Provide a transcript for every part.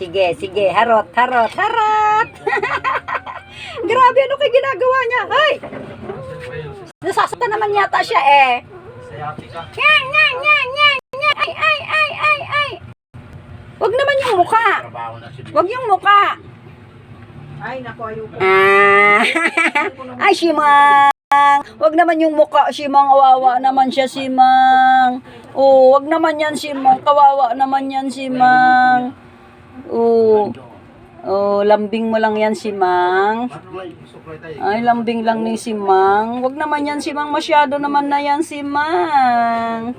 Sige, sige. Harot, harot, harot. Grabe, ano kayo ginagawa niya? Ay! Nasasaktan naman yata siya eh. Nyang, nyang, nyang, nyang, nyang. Ay, ay, ay, ay, ay. Wag naman yung muka. Wag yung muka. Ay, naku, ayoko. Ay, Simang. Wag naman yung muka, Simang. Kawawa naman siya, Simang. Oh, wag naman yan, Simang. Kawawa naman yan, Simang. Oh. Oh, lambing mo lang yan, Simang. Ay, lambing lang ni Simang. Wag naman yan, Simang. Masyado naman na yan, Simang.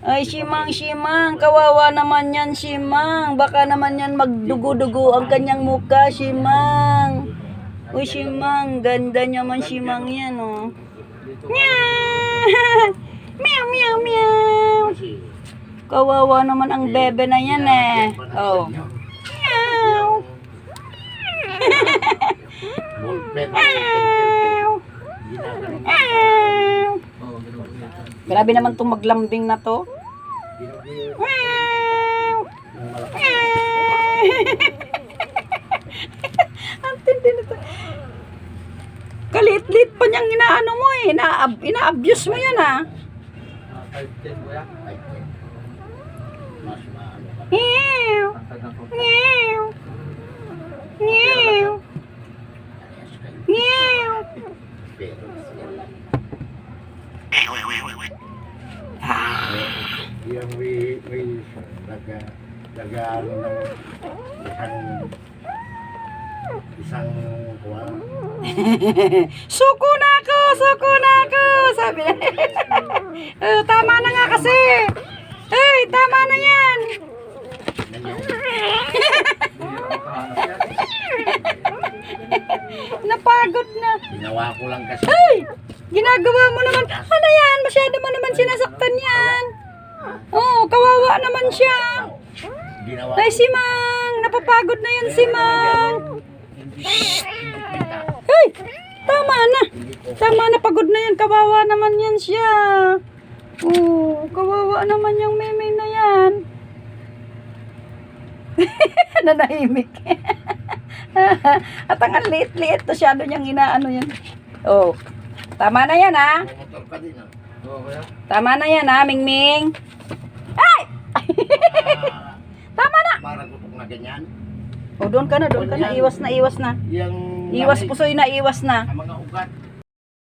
Ay, Simang, Simang. Kawawa naman yan, Simang. Baka naman yan magdugo-dugo ang kanyang mukha, Simang. Uy, Simang. Ganda naman, Simang yan, oh. Meow! Meow, meow, meow. Kawawa naman ang bebe na yan, eh. Oh. Meow. Grabe naman itong maglambing na to. Ang tindi nito. Kalit-lit pa niyang inaano mo eh. Ina-abuse mo yan ah. Ew. Ew. Ew. Ew. Yung may nag-ano ng isang kuha. Suko na ako, suko na ako, sabi na. Tama na nga kasi. Ay, tama na yan. Napagod na. Ginawa ko lang kasi. Ay, ginagawa mo naman. Ano yan? Masyado mo naman sinasaktan yan. Oh, kawawa naman siya. Ginawa Ay, si Mang. Napapagod na yan si Mang. Ay, tama na. Tama na, pagod na yan. Kawawa naman yan siya. Oh, kawawa naman yung meme na yan. Nanahimik. At ang liit-liit. Masyado niyang inaano yan. Oh, tama na yan ha. motor ka din. Tama na yan ha, Mingming. Ay! Tama na. Para gutok na ganyan. O, doon ka na, doon ka na. Iwas na, iwas na. Yung Iwas pusoy na, iwas na. ang mga ugat.